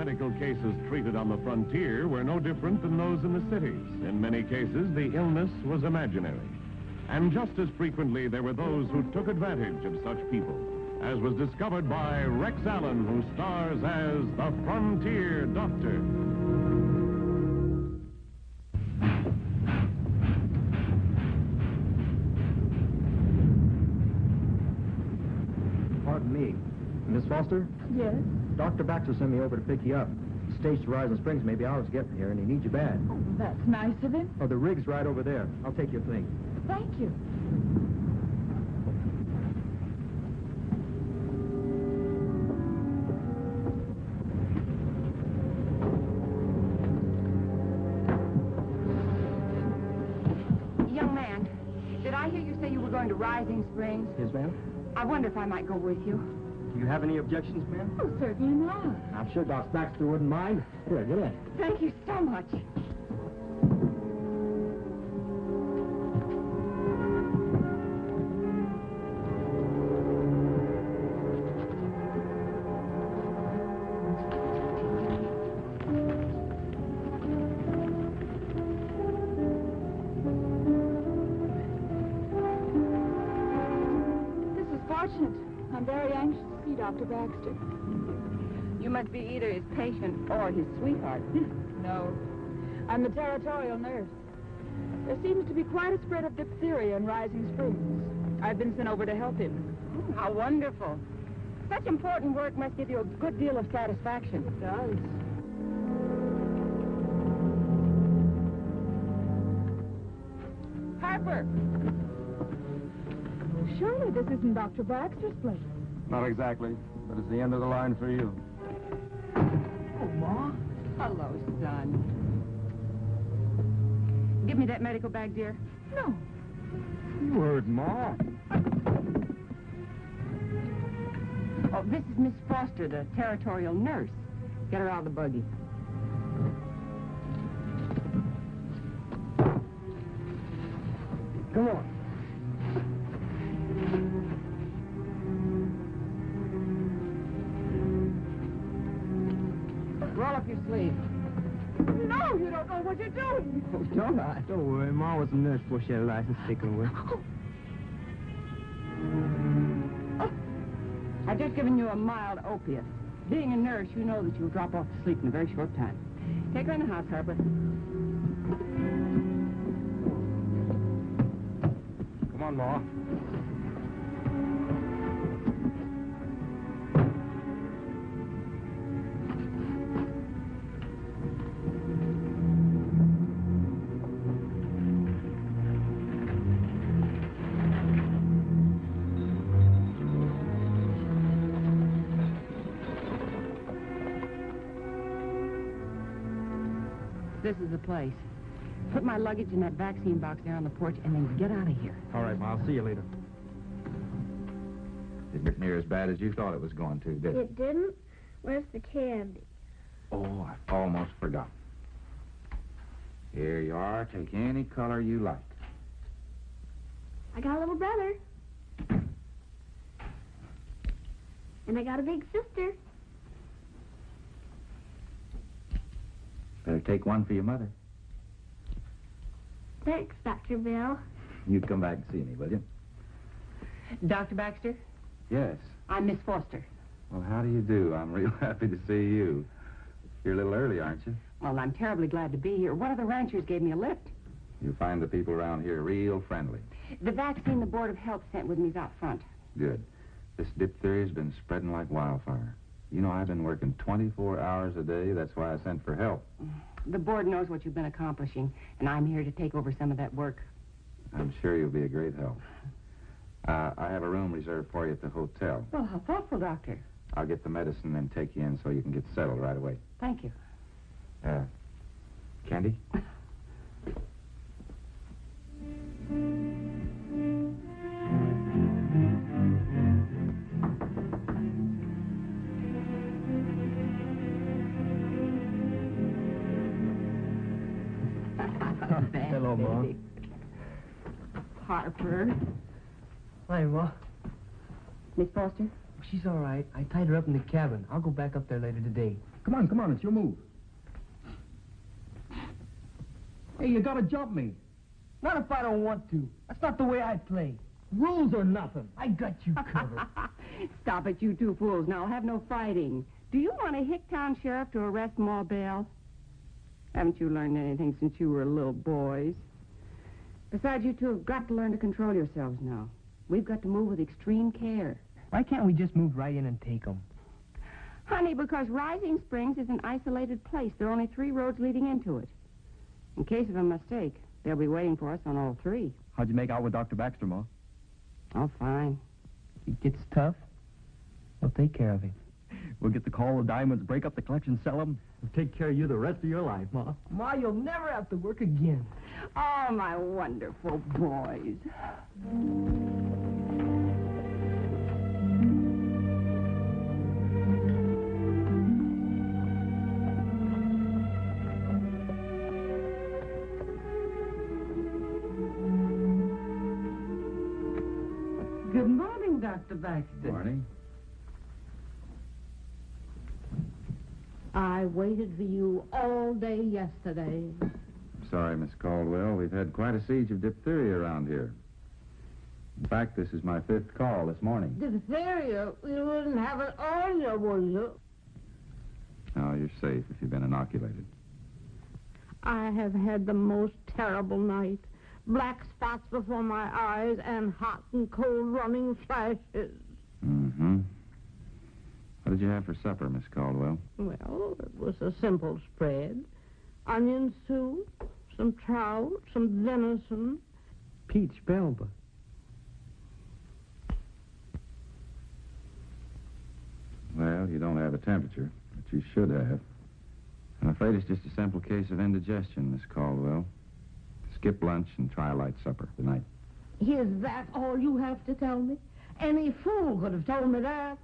medical cases treated on the frontier were no different than those in the cities. In many cases, the illness was imaginary. And just as frequently, there were those who took advantage of such people, as was discovered by Rex Allen, who stars as the Frontier Doctor. Pardon me. Miss Foster? Yes? Dr. Baxter sent me over to pick you up. The stage to Rising Springs may be hours getting here, and he needs you bad. Oh, that's nice of him. Oh, the rig's right over there. I'll take your thing. Thank you. Young man, did I hear you say you were going to Rising Springs? Yes, ma'am? I wonder if I might go with you. Do you have any objections, ma'am? Oh, certainly not. I'm sure Doc Baxter wouldn't mind. Here, get in. Thank you so much. I'm very anxious to see Dr. Baxter. You must be either his patient or his sweetheart. No. I'm the territorial nurse. There seems to be quite a spread of diphtheria in Rising Springs. I've been sent over to help him. Oh, how wonderful. Such important work must give you a good deal of satisfaction. It does. Harper! Surely this isn't Dr. Baxter's place. Not exactly, but it's the end of the line for you. Oh, Ma. Hello, son. Give me that medical bag, dear. No. You heard Ma. Oh, this is Miss Foster, the territorial nurse. Get her out of the buggy. Come on. Roll up your sleeve. No, you don't know what you're doing. Oh, don't I? Don't worry. Ma was a nurse before she had a license taken away. I've just given you a mild opiate. Being a nurse, you know that you'll drop off to sleep in a very short time. Take her in the house, Harper. Come on, Ma. This is the place. Put my luggage in that vaccine box there on the porch and then get out of here. All right, Ma. I'll see you later. Didn't get near as bad as you thought it was going to, did it? It didn't? Where's the candy? Oh, I almost forgot. Here you are. Take any color you like. I got a little brother. And I got a big sister. Better take one for your mother. Thanks, Dr. Bill. You come back and see me, will you? Dr. Baxter, Yes. I'm Miss Foster. Well, how do you do? I'm real happy to see you. You're a little early, aren't you? Well, I'm terribly glad to be here. One of the ranchers gave me a lift. You find the people around here real friendly. The vaccine the Board of Health sent with me's out front. Good. This diphtheria's been spreading like wildfire. You know, I've been working 24 hours a day. That's why I sent for help. The board knows what you've been accomplishing, and I'm here to take over some of that work. I'm sure you'll be a great help. I have a room reserved for you at the hotel. Well, how thoughtful, Doctor. I'll get the medicine and take you in so you can get settled right away. Thank you. Candy? Hello, Ma. Harper. Hi, Ma. Miss Foster? She's all right. I tied her up in the cabin. I'll go back up there later today. Come on, it's your move. Hey, you gotta jump me. Not if I don't want to. That's not the way I play. Rules or nothing. I got you covered. Stop it, you two fools. Now, have no fighting. Do you want a Hicktown sheriff to arrest Ma Bell? Haven't you learned anything since you were little boys? Besides, you two have got to learn to control yourselves now. We've got to move with extreme care. Why can't we just move right in and take them? Honey, because Rising Springs is an isolated place. There are only 3 roads leading into it. In case of a mistake, they'll be waiting for us on all 3. How'd you make out with Dr. Baxter, Ma? Oh, fine. He gets tough. We'll take care of him. We'll get the call of diamonds, break up the collection, sell them, and take care of you the rest of your life, Ma. Ma, you'll never have to work again. Oh, my wonderful boys. Good morning, Dr. Baxter. Morning. I waited for you all day yesterday. Sorry, Miss Caldwell. We've had quite a siege of diphtheria around here. In fact, this is my 5th call this morning. Diphtheria? You wouldn't have it on you, would you? Oh, you're safe if you've been inoculated. I have had the most terrible night. Black spots before my eyes and hot and cold running flashes. Mm-hmm. What did you have for supper, Miss Caldwell? Well, it was a simple spread. Onion soup, some trout, some venison. Peach Belba. Well, you don't have a temperature, but you should have. I'm afraid it's just a simple case of indigestion, Miss Caldwell. Skip lunch and try a light supper tonight. Is that all you have to tell me? Any fool could have told me that.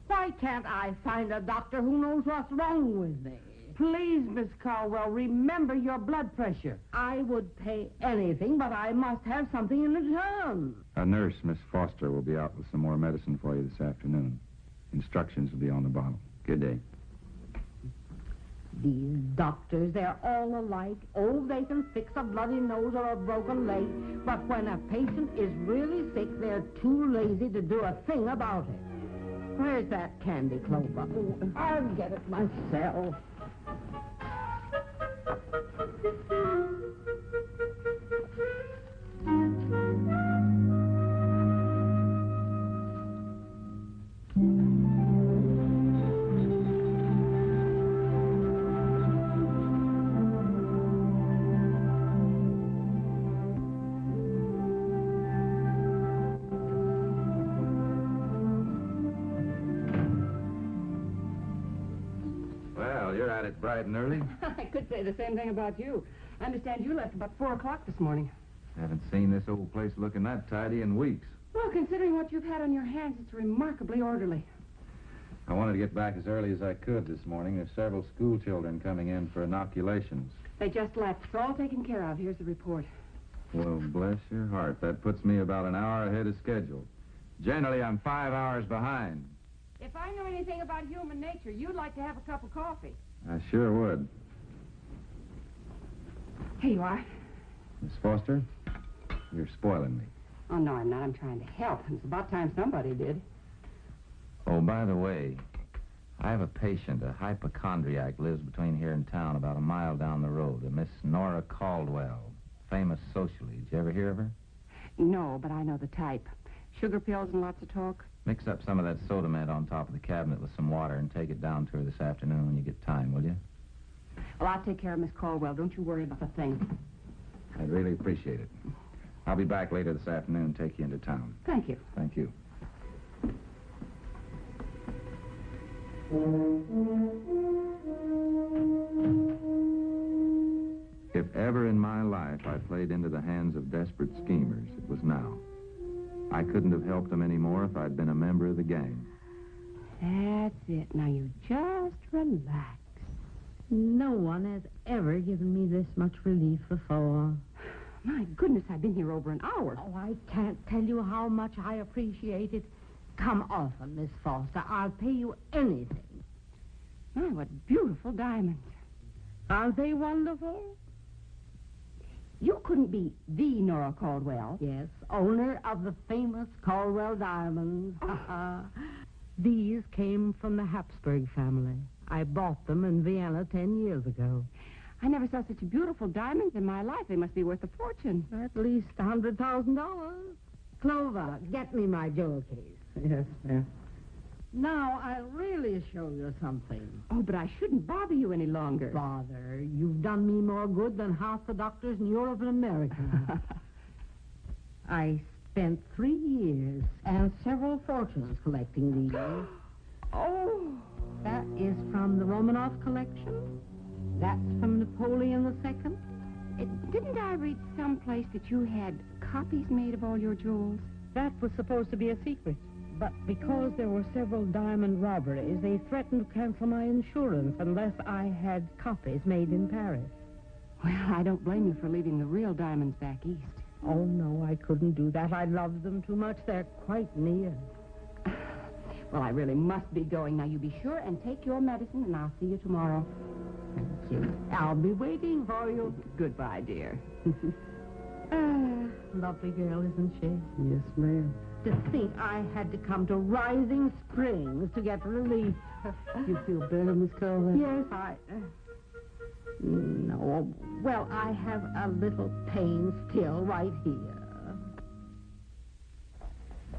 Why can't I find a doctor who knows what's wrong with me? Please, Miss Caldwell, remember your blood pressure. I would pay anything, but I must have something in return. A nurse, Miss Foster, will be out with some more medicine for you this afternoon. Instructions will be on the bottle. Good day. These doctors, they're all alike. Oh, they can fix a bloody nose or a broken leg, but when a patient is really sick, they're too lazy to do a thing about it. Where's that candy, Clover? Oh, I'll get it myself. Well, you're at it bright and early. I could say the same thing about you. I understand you left about 4 o'clock this morning. Haven't seen this old place looking that tidy in weeks. Well, considering what you've had on your hands, it's remarkably orderly. I wanted to get back as early as I could this morning. There's several school children coming in for inoculations. They just left. It's all taken care of. Here's the report. Well, bless your heart. That puts me about an hour ahead of schedule. Generally, I'm 5 hours behind. If I knew anything about human nature, you'd like to have a cup of coffee. I sure would. Here you are. Miss Foster, you're spoiling me. Oh, no, I'm not. I'm trying to help. It's about time somebody did. Oh, by the way, I have a patient, a hypochondriac, lives between here and town, about a mile down the road, a Miss Nora Caldwell, famous socially. Did you ever hear of her? No, but I know the type. Sugar pills and lots of talk. Mix up some of that Sodament on top of the cabinet with some water and take it down to her this afternoon when you get time, will you? Well, I'll take care of Miss Caldwell. Don't you worry about a thing. I'd really appreciate it. I'll be back later this afternoon and take you into town. Thank you. Thank you. If ever in my life I played into the hands of desperate schemers, it was now. I couldn't have helped them any more if I'd been a member of the gang. That's it. Now you just relax. No one has ever given me this much relief before. My goodness, I've been here over an hour. Oh, I can't tell you how much I appreciate it. Come often, Miss Foster. I'll pay you anything. My, what beautiful diamonds. Aren't they wonderful? You couldn't be the Nora Caldwell. Yes, owner of the famous Caldwell diamonds. Oh. These came from the Habsburg family. I bought them in Vienna 10 years ago. I never saw such beautiful diamonds in my life. They must be worth a fortune. At least $100,000. Clover, get me my jewel case. Yes, ma'am. Now, I'll really show you something. Oh, but I shouldn't bother you any longer. Father, you've done me more good than half the doctors in Europe and America. I spent 3 years and several fortunes collecting these. Oh. That is from the Romanov collection. That's from Napoleon II. Didn't I read someplace that you had copies made of all your jewels? That was supposed to be a secret. But because there were several diamond robberies, they threatened to cancel my insurance unless I had copies made in Paris. Well, I don't blame you for leaving the real diamonds back east. Oh, no, I couldn't do that. I love them too much. They're quite near. Well, I really must be going. Now, you be sure and take your medicine, and I'll see you tomorrow. Thank you. I'll be waiting for you. Goodbye, dear. Lovely girl, isn't she? Yes, ma'am. To think I had to come to Rising Springs to get relief. You feel better, Miss Caldwell? Yes, No. Well, I have a little pain still right here.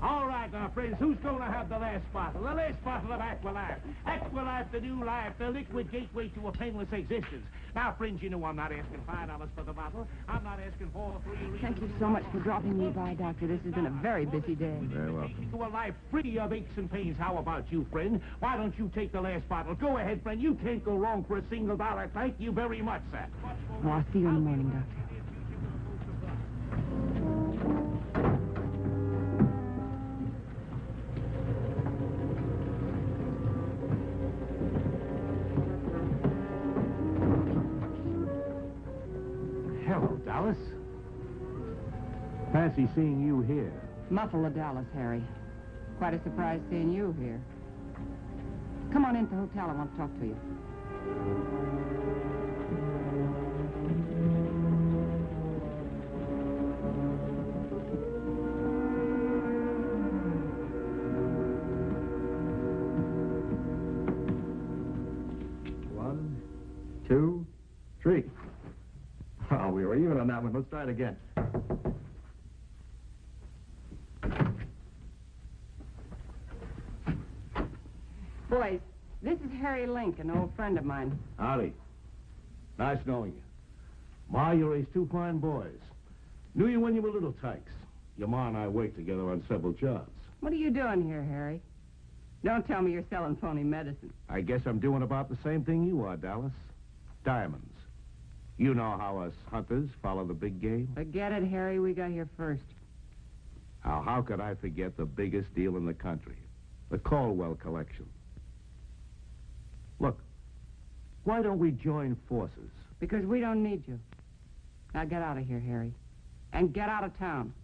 All right, now, friends, who's going to have the last bottle? The last bottle of Aqualife. Aqualife, the new life, the liquid gateway to a painless existence. Now, friends, you know I'm not asking $5 for the bottle. I'm not asking for 3 Thank you so much for dropping me by, Doctor. This has been a very busy day. Very welcome. To a life free of aches and pains. How about you, friend? Why don't you take the last bottle? Go ahead, friend. You can't go wrong for a single $1. Thank you very much, sir. Well, I'll see you in the morning, Doctor. Hello, Dallas. Fancy seeing you here. Muffle of Dallas, Harry. Quite a surprise seeing you here. Come on into the hotel. I want to talk to you. One, two, three. Oh, we were even on that one. Let's try it again. Boys, this is Harry Link, an old friend of mine. Howdy. Nice knowing you. Ma, you raised 2 fine boys. Knew you when you were little tykes. Your ma and I worked together on several jobs. What are you doing here, Harry? Don't tell me you're selling phony medicine. I guess I'm doing about the same thing you are, Dallas. Diamonds. You know how us hunters follow the big game. Forget it, Harry. We got here first. Now, how could I forget the biggest deal in the country? The Caldwell collection. Look, why don't we join forces? Because we don't need you. Now get out of here, Harry. And get out of town.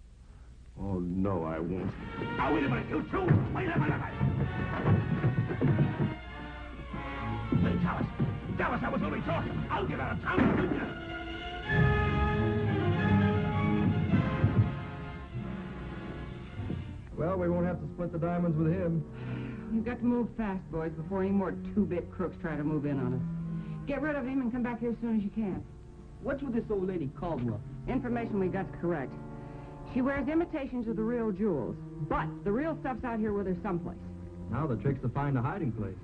Oh, no, I won't. Now, wait a minute, you two! Wait a minute! Hey, Dallas! Dallas, I was only talking. I'll get out of town, didn't you? Well, we won't have to split the diamonds with him. You've got to move fast, boys, before any more two-bit crooks try to move in on us. Get rid of him and come back here as soon as you can. What's with this old lady Caldwell? Information we got's correct. She wears imitations of the real jewels, but the real stuff's out here with her someplace. Now the trick's to find a hiding place.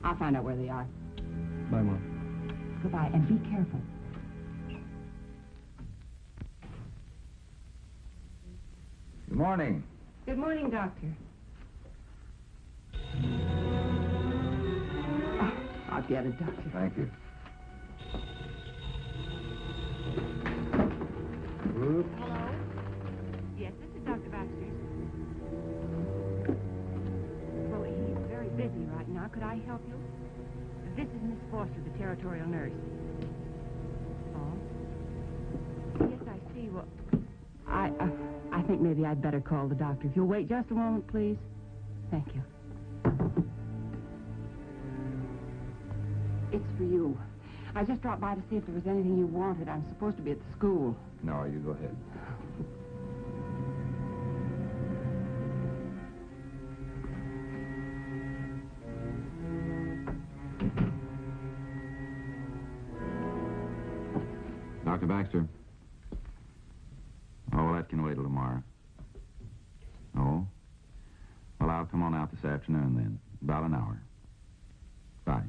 I'll find out where they are. Bye, Mom. Goodbye, and be careful. Good morning. Good morning, Doctor. Oh, I'll get it, Doctor. Thank you. Hello? Yes, this is Dr. Baxter. Well, he's very busy right now. Could I help you? This is Miss Foster, the territorial nurse. Oh? Yes, I see. Well, I think maybe I'd better call the doctor. If you'll wait just a moment, please. Thank you. It's for you. I just dropped by to see if there was anything you wanted. I'm supposed to be at the school. No, you go ahead. Dr. Baxter. Oh, well, that can wait till tomorrow. Oh? Well, I'll come on out this afternoon then. About an hour. Bye.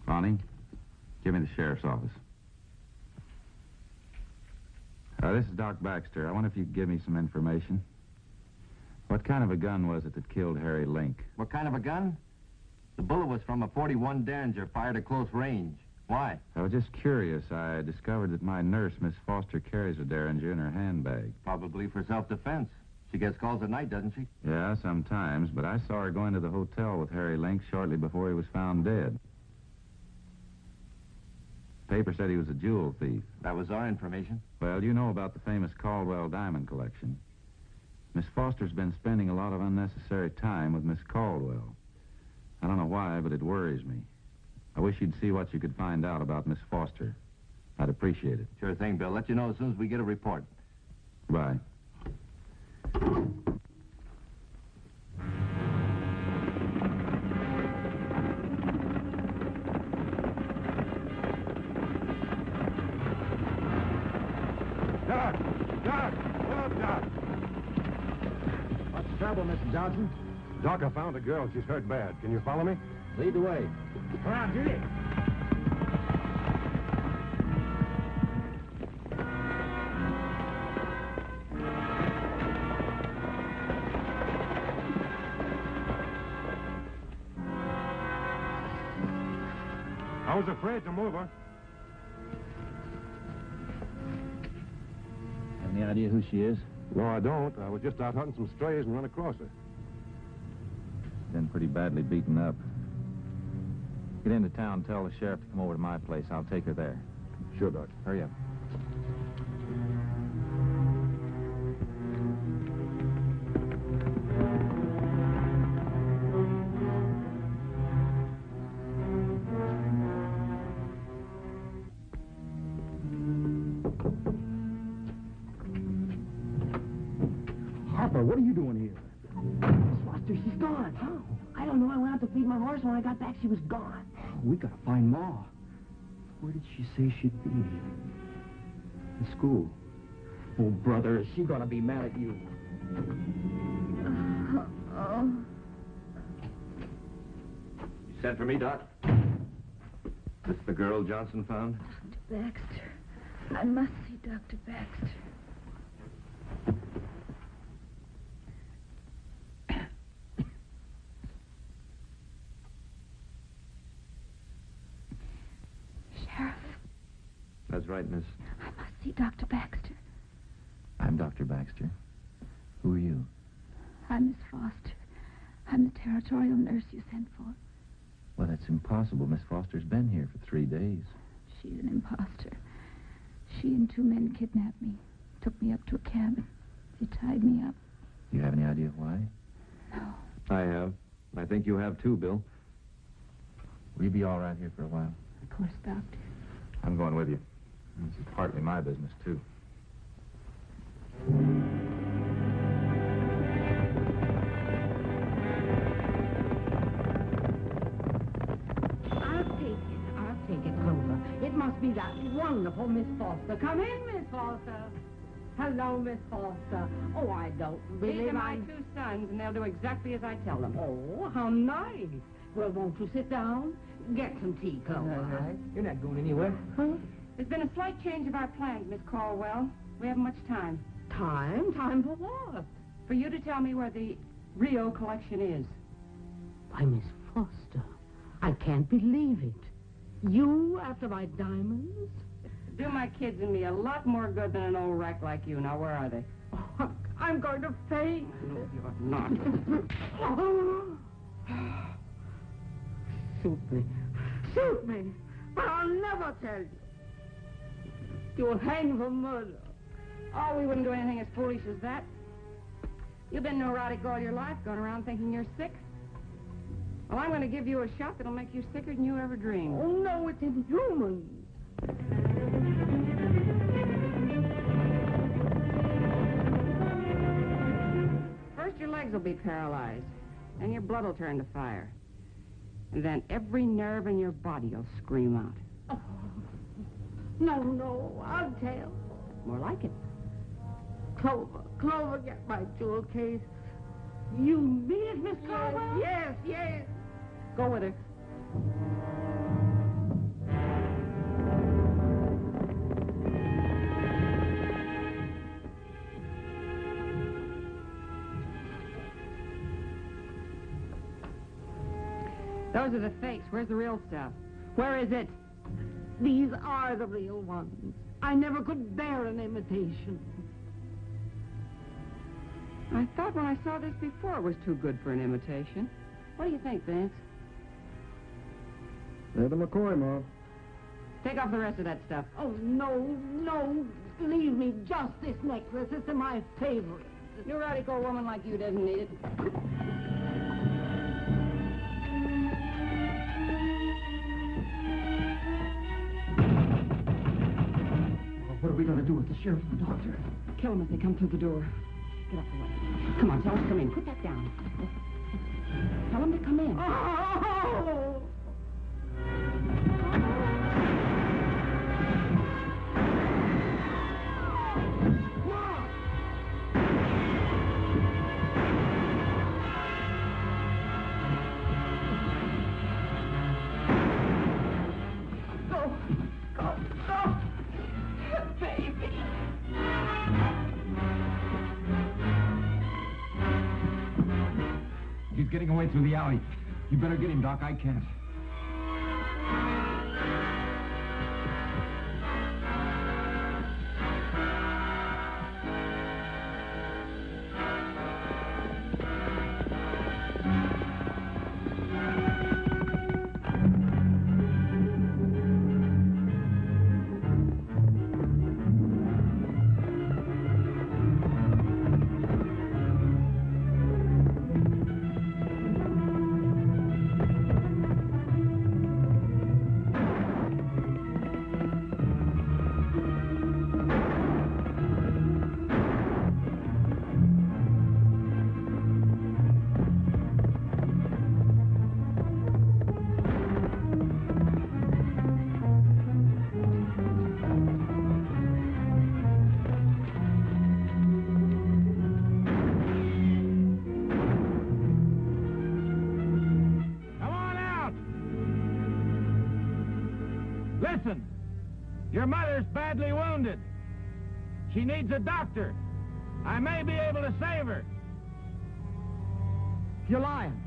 Bonnie, give me the sheriff's office. This is Doc Baxter. I wonder if you could give me some information. What kind of a gun was it that killed Harry Link? What kind of a gun? The bullet was from a .41 Derringer, fired at close range. Why? I was just curious. I discovered that my nurse, Miss Foster, carries a Derringer in her handbag. Probably for self-defense. She gets calls at night, doesn't she? Yeah, sometimes, but I saw her going to the hotel with Harry Link shortly before he was found dead. The paper said he was a jewel thief. That was our information. Well, you know about the famous Caldwell diamond collection. Miss Foster's been spending a lot of unnecessary time with Miss Caldwell. I don't know why, but it worries me. I wish you'd see what you could find out about Miss Foster. I'd appreciate it. Sure thing, Bill. Let you know as soon as we get a report. Bye. Doc! Doc! Oh, Doc! What's the trouble, Mr. Johnson? Doc, I found a girl. She's hurt bad. Can you follow me? Lead the way. Come on, Judy. I was afraid to move her. Have any idea who she is? No, I don't. I was just out hunting some strays and run across her. Been pretty badly beaten up. Get into town, tell the sheriff to come over to my place. I'll take her there. Sure, Doc. Hurry up. Harper, what are you doing here? Miss Foster, she's gone. How? I don't know. I went out to feed my horse. When I got back, she was gone. We gotta find Ma. Where did she say she'd be? In school. Oh, brother, is she gonna be mad at you? You sent for me, Doc? This the girl Johnson found? Dr. Baxter. I must see Dr. Baxter. Sheriff, That's right, miss. I must see Dr. Baxter. I'm Dr. Baxter. Who are you? I'm Miss Foster. I'm the territorial nurse you sent for. Well, that's impossible. Miss Foster's been here for 3 days. She's an imposter. She and 2 men kidnapped me, took me up to a cabin. They tied me up. Do you have any idea why? No. I have. I think you have too, Bill. Will you be all right here for a while? Of course, Doctor. I'm going with you. This is partly my business, too. I'll take it, Clover. It must be that wonderful Miss Foster. Come in, Miss Foster. Hello, Miss Foster. Oh, I don't These really are my mind. 2 sons, and they'll do exactly as I tell them. Oh, how nice. Well, won't you sit down? Get some tea, Clover. You're not going anywhere. Huh? There's been a slight change of our plans, Miss Caldwell. We haven't much time. Time? Time for what? For you to tell me where the Rio collection is. Why, Miss Foster, I can't believe it. You after my diamonds? Do my kids and me a lot more good than an old wreck like you. Now, where are they? Oh, I'm going to faint. No, you're not. Shoot me. Shoot me. But I'll never tell you. You'll hang for murder. Oh, we wouldn't do anything as foolish as that. You've been neurotic all your life, going around thinking you're sick. Well, I'm going to give you a shot that'll make you sicker than you ever dreamed. Oh, no, it's inhuman. First, your legs will be paralyzed. Then your blood will turn to fire. And then every nerve in your body will scream out. Oh, no, I'll tell. More like it. Clover, get my jewel case. You mean it, Miss Caldwell? Yes. Go with her. Those are the fakes. Where's the real stuff? Where is it? These are the real ones. I never could bear an imitation. I thought when I saw this before it was too good for an imitation. What do you think, Vance? They're the McCoy, Ma. Take off the rest of that stuff. Oh, no. Leave me just this necklace. It's my favorite. Neurotic old woman like you doesn't need it. What are we going to do with the sheriff and the doctor? Kill them as they come through the door. Get up the way. Come on, tell them to come in. Put that down. Tell them to come in. Oh! He's getting away through the alley. You better get him, Doc. I can't. Listen, your mother's badly wounded. She needs a doctor. I may be able to save her. You're lying.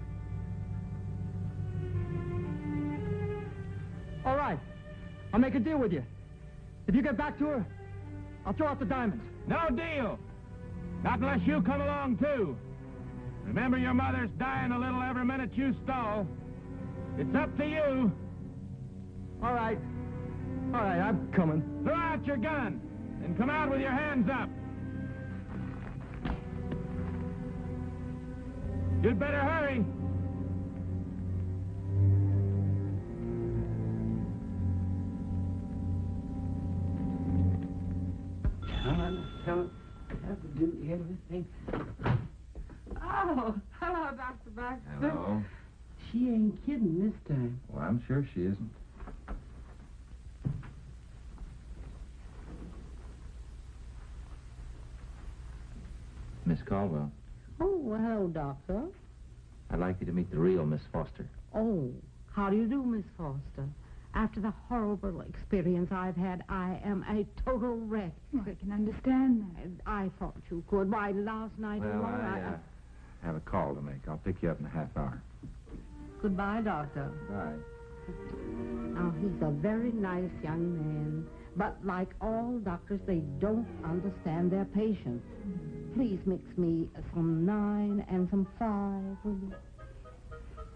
All right. I'll make a deal with you. If you get back to her, I'll throw out the diamonds. No deal. Not unless you come along, too. Remember, your mother's dying a little every minute you stall. It's up to you. All right, I'm coming. Throw out your gun and come out with your hands up. You'd better hurry. Don't have to do everything. Oh, hello, Dr. Baxter. Hello. She ain't kidding this time. Well, I'm sure she isn't. Miss Caldwell, Oh, well, hello, Doctor. I'd like you to meet the real Miss Foster. Oh, how do you do, Miss Foster? After the horrible experience I've had, I am a total wreck. Oh, I can understand that. I thought you could. Why, last night Well, alone, I have a call to make. I'll pick you up in a half hour. Goodbye, Doctor. Bye. Now, he's a very nice young man, but like all doctors, they don't understand their patients. Please mix me some 9 and some 5, will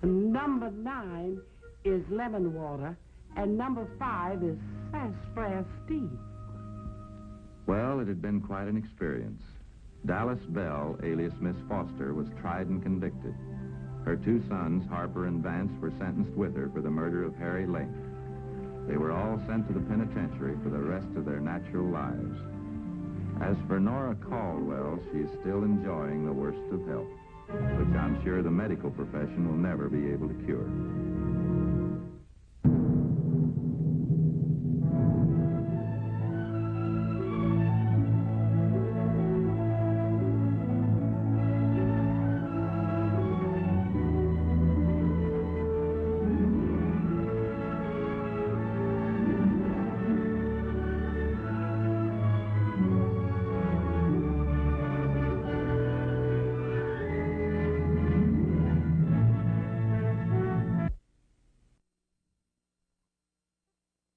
you? Number 9 is lemon water, and number 5 is sassafras tea. Well, it had been quite an experience. Dallas Bell, alias Miss Foster, was tried and convicted. Her 2 sons, Harper and Vance, were sentenced with her for the murder of Harry Link. They were all sent to the penitentiary for the rest of their natural lives. As for Nora Caldwell, she is still enjoying the worst of health, which I'm sure the medical profession will never be able to cure.